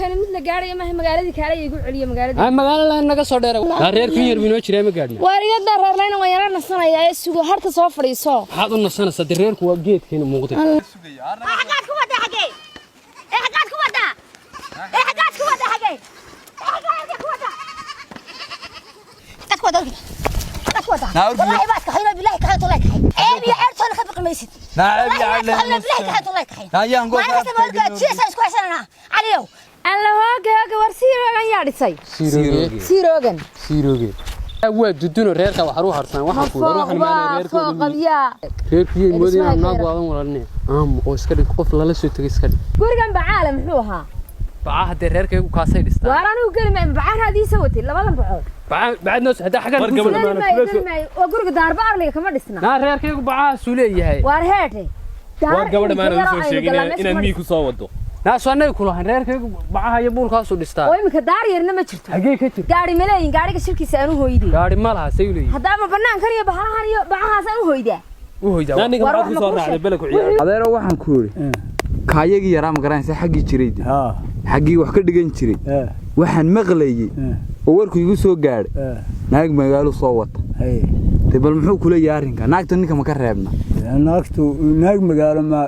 كان مثل قاري ما هي مقالدي كاري يقول عليا مقالدي مقالة لا نقص صدر رير كير بينو جري ما قادنا واريد دار لنا ويرنا السنة يا سوق هرت صفر يصو حاضن السنة صدر رير كوا جيت هنا موقتي حاجات كودا حقي حاجات كودا حاجات كودا حقي حاجات كودا والله بس خير بالله كحيت الله كحيت ابي عرت انا خبق الميسد نعم يا علي بالله كحيت الله كحيت يا نقول ما انت ما قلت شيء اسكو عشان عليو الله هاك ورسيروغان يادhisay سيروغي waa duduno reerka waxa ru harsan waxa ku ruuxan meel reerkii moodina naag waadan walanay oo iska dhig qof lala soo tagay iska dhig gurigan bacaalam muxuu ahaa bacaa hadee reerkaygu kaasay dhistaa waaranu galmay bacaaraadiisa watay labadan bacood بعدنا هذا حاجة وقولك داربا أرلي كمان دسنا. لا رير كيكو بعها سولية هاي. وارهاتي. وقبل ما نوصل شيء إن ميكو صوّدوا. لا سوينا يقولون رير كيكو بعها يبون خاصو دستا. وين مكداري يرنا ما شرتوا. حقيقة كتير. قاري ملاين قاري كشركي سأنو هو يدي. قاري مالها سيولي. هذا ما بنان كريه بعها سأنو هو يدي. وهو يدي. لأنك ما عاد صار على بالك وعيال. هذا روح عن كوري. كايجي يرام قران حقي جريد. حقي وحكي دقن جريد. waxaan maqlayay oo warku igu soo gaar naag magaalo soo wata tibal muxuu kula yaarinka naagta ninka ma ka reebna naagtu naag magaalo ma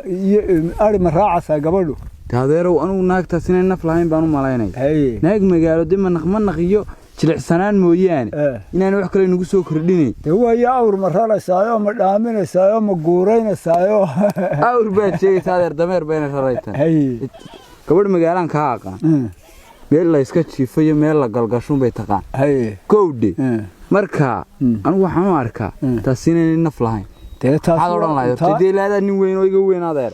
ari ma raacaysa gabadhu taadeerow anu naagtaas inay naf lahayn baan u malaynay naag magaalo dib ma naqiyo jilicsanaan mooyaan inaan wax kale nagu soo kordhinay way awr ma raraysayo ma dhaaminaysayo ma guureynaysayo awr baad sheegay taadeer dameer bayna raraytan gabadh magaalaan ka aqaan meel la iska jiifayo meel la galgasho bay taqaan kowdi marka anu waxaan u arkaa taas inay naf lahayn taas oran lahayd tidii laada nin weyn oo iga weyn adeer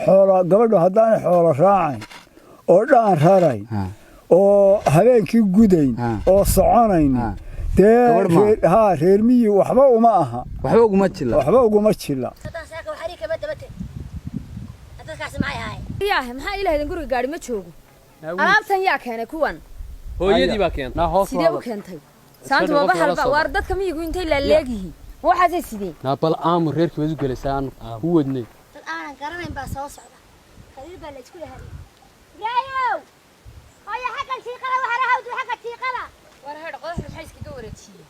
xoolo gabadhu haddaan xoolo raacayn oo dhaan raray oo habeenkii gudayn oo soconayn reer miyi waxba uma aha waxba uguma jila ياه ما هاي له نقول قاري ما تشوفه alaabtan yaa keenay kuwan hooyadii baa keentay sidee u keentay saanta ma baxal ba wardadka miyigu intay la leegihi waxaasay sidee na bal aamur reerkii wadu galeysaan ku wadnay aan garanayn baa soo socda qaliil baa la isku leeyahay yaayow hooyo xaqan tiiqala waxa raahawdu xaqan tiiqala war heer qodax maxay iska wareejiyay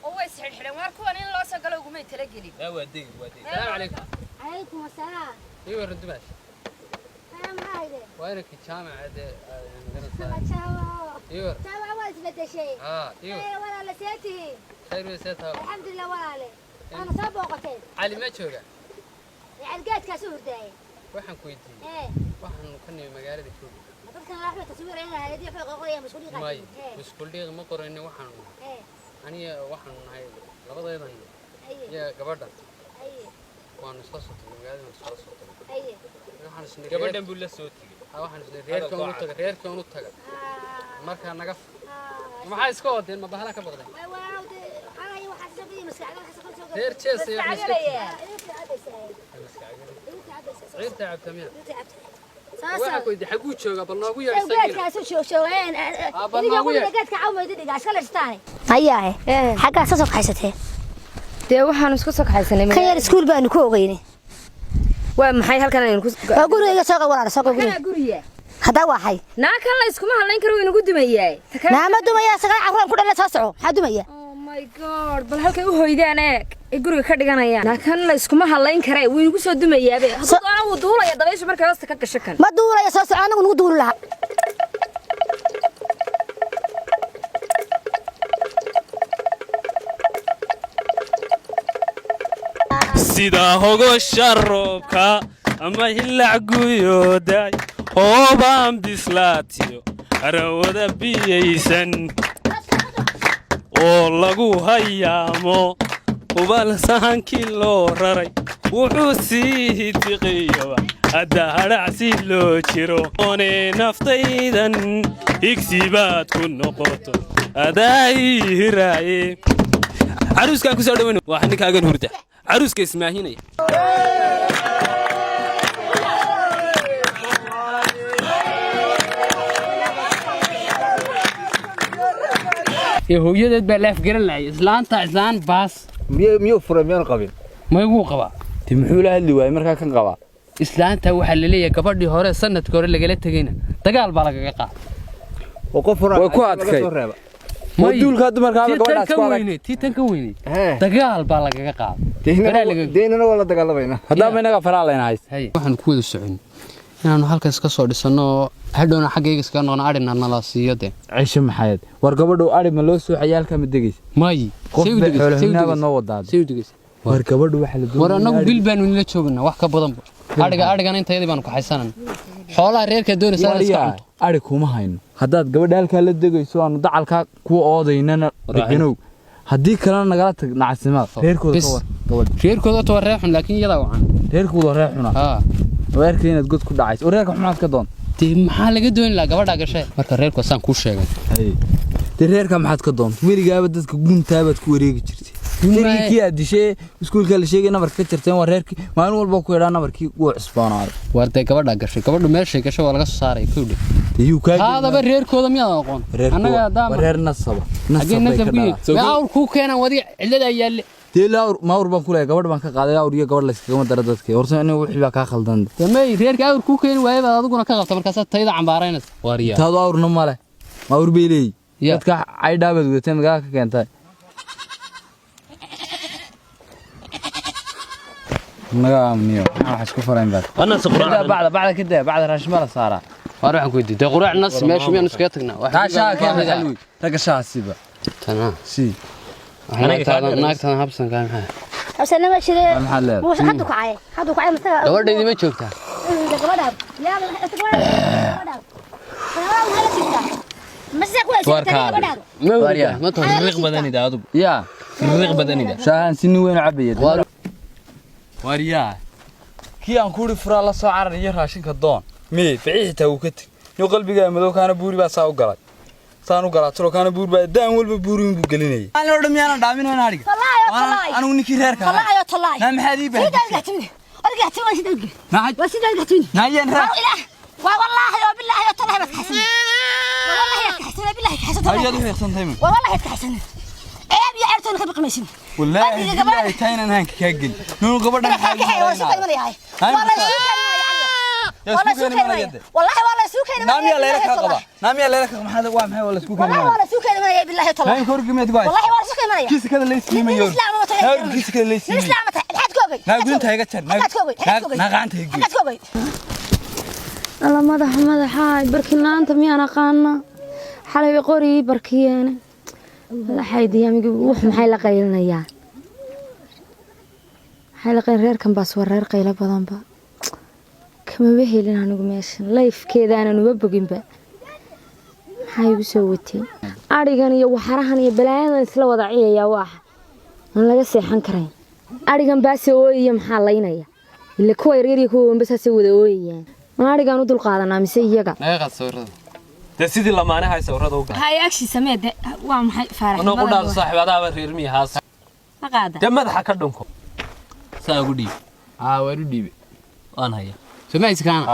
oo way xidhan war kuwan in loo soo galo ugu may tala gelin waa deeg salaam alaykum alaykum asalaam iyo randubaash وينك الجامعة هذا ايوه تابع واسمه دشي ايوه ولا لسيتي خير وسيتها الحمد لله ولا لي انا سابقتين علي ما جوجا يعني لقيت كاسور داي waxaan ku weydiiyay waxaan ku kanay magaalada joogo dadkan raxma taswiir in hay'adii xoqoqoya mas'uuliyiin may mas'uuliyiin ma qorayna waxaan aniga waxaan nahay labadeedan ya gabadha waan isla soo tagay magaalada isla soo tagay gabadhan buu la soo tagay waxaan isla reerkan u taga marka naga maxay iska wadeen ma bahala ka baqday reer jees iyo iska ciirta abtamiya waxa ku idii xagu jooga bal noogu yeersan geedkaas shoogeen idiga geedka cawmeed dhiga iska leestaan ayahay xaga soo kaxaysatay dee waxaan isku soo kaxaysanay khayr iskuul baan ku ogeynay waa maxay halkan aynu ku guriga soo qawaraar soo guriga hada waxay naakan la iskuma hadlayn karo inuu dumayay naama dumaya sagal carruur ku dhalay soo soco waxa dumaya oh my god bal halkay u hoydaan ee guriga ka dhiganayaan naakan la iskuma hadlayn karo way ugu soo dumayaabe hadda uu duulaya dabayshu markay hoosta ka gasho kan ma duulaya soo soco anagu nugu duul laha sida hogosha roobka ama hilac guyooday hoobaan bislaatiyo arawada biyaysan oo lagu hayaamo ubal sahankii loo raray wuxuu sii tiqiyaba hadda hadhacsi loo jiro oone naftaydan higsibaad ku noqoto adaayi hiraaye caruuskaan ku soo dhaweyn wax ninkaagan hurda caruuska ismaahinaya hooyadeed baa laaf garan lahay islaan baas miyuu furay miyaan qabin ma igu qaba muxuu la hadli waayay markaa kan qaba islaanta waxa la leeyahay gabadhii hore sanadkii hore lagala tagayna dagaal baa lagaga qaaday oo qof way ku adkay moduulka dumarka gabadhaas ku weynay tiitan ka weynay dagaal baa lagaga qaaday deynana wala dagaalamayna haddaba inaga faraalaynahay waxaan ku wada socon inaanu halkaas ka soo dhisano hadhowna xaggayga iska noqon arina nala siiyo de ciisho maxayd war gabadhu ari ma loo soo xayaalka ma degays may xoolaha noo wadaad war gabadhu waxa la doonaa war anagu bil baan nila joognaa wax ka badan arigan intayadii baan ku xaysanan xoolaha reerka doonaysa iska cunto ari kuma hayno haddaad gabadha halka la degayso aanu dacalka ku oodaynana deganow haddii kale nagala tag nacasimaad reerkooda ka war gabadha reerkooda to reexun laakiin iyada wacan reerkooda reexuna weerka inaad god ku dhacayso reerka xumaad ka doon tii maxaa laga doon la gabadha gashay marka reerku saan ku sheegay reerka maxaad ka doon weligaaba dadka guntaabad ku wareegi jirtay kii aad dishay iskuulka la sheegay nabarka ka jirteen waa reerkii maalin walba ku yeedhaa nabarkii wuu cusboonaaday wartay gabadha gashay gabadhu meeshay gashay waa laga soo saaray kowdhe tiyuu ka haadaba reerkooda miyaad aqoon anaga daama reer nasaba nasaba ku keenan wadi cilada yaale teelaawr maawr baan ku leeyahay gabadh baan ka qaaday awr iyo gabadh la iskaga dara dadkii horta inuu wixii baa ka khaldan damay reerka awr ku keen waayba adiguna ka qabta markaas tayda cambaaraynaysa wariya taado awrna male maawr beelay dadka ay dhaabad wadateen magaca ka keentay naga amniyo waxa isku farayn baad ana suqraan بعد راشمال صارا waxa ku diiday quraac nas meesha miyaan iska tagnaa taasha ka halwi taga shaasiba tana si naagtan habsan kaan ha habsan ma shiree maxalle hadu kacay masaga gabadheedii ma joogtaa gabadha yaa gabadha ma riiq badanida adigu ya riiq badanida shaahan sinni weyn cabayad wariyaa kii aan kuuri furaa la soo carariyo raashinka doon mee biciixta uu ka tag yo qalbiga madow kaana buuri baa saa u galay saan u galaa tiro kaana buur baa daan walba buurin buu galinayay aan oo dhamiyana dhaaminayna ariga anu ninkii reerka na maxaadii baa naayan ra والله وبالله وتالله ما تحسن والله يتحسن بالله يتحسن ayadu heesan tayma والله يتحسن ايه يا عرتون خبق ماشين والله بالله تاينا هانك كاجل نو غبدان والله سوكين نامي لا لك قبا نامي لا لك ما هذا وام هي ولا سوكين والله سوكين بالله طلع هاي كورك ما تقول والله والله سوكين كيس كذا ليس كيما يور هاي كيس كذا ليس الاسلام حد كوبي نا قلت هيك تشر نا قعنت هيك حد كوبي الله مدح هاي بركنا أنت ميانا قانا حلبي قري بركيانا لا حيدي يا ميجي وح محل قيلنا يا حيل قيل رير كم بس ورير قيل بدن با كم بهي لنا نقماش لايف كذا أنا نببقين با هاي بسوتي أريجاني وحرهني بلايا مثل وضعية يا واحد أنا لا جسي حنكرين أريجان بس هو يوم حالينا يا اللي كوي ريري كوي بس أسوي ذوي أريجان ودول قادنا مسيجا naga sawirada de sidii lamaanahay sawirada u gaar هاي أكشي سميت وام حي فارح anoo ku dhaal saaxiibadaaba reer miyahaas ما قادة de madaxa ka dhunko saa ugu dhiib waru dhiibe waan haya sameeyis kaana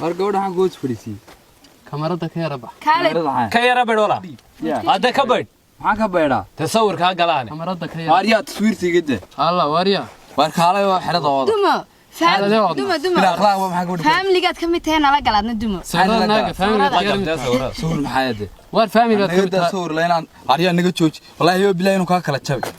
war gabadha waxaan goos fadhiisay kamarada ka yara bax كالي ka yara bedhola hadda ka baydh maxaan ka beedhaa tasawirka galaane kamarada ka yara waariyaa taswiirtiga de alla wariya war kaalay waa xiradooda دمو فهم دمو bila akhlaaq waa maxaa gabadha فهم لقيت كم تهنا لا قلنا دمو sawirada naaga family sawir maxaa yade war family naga sawir la inaan waariyaa naga jooji wallahi yo bilaa inuu ka kala jabay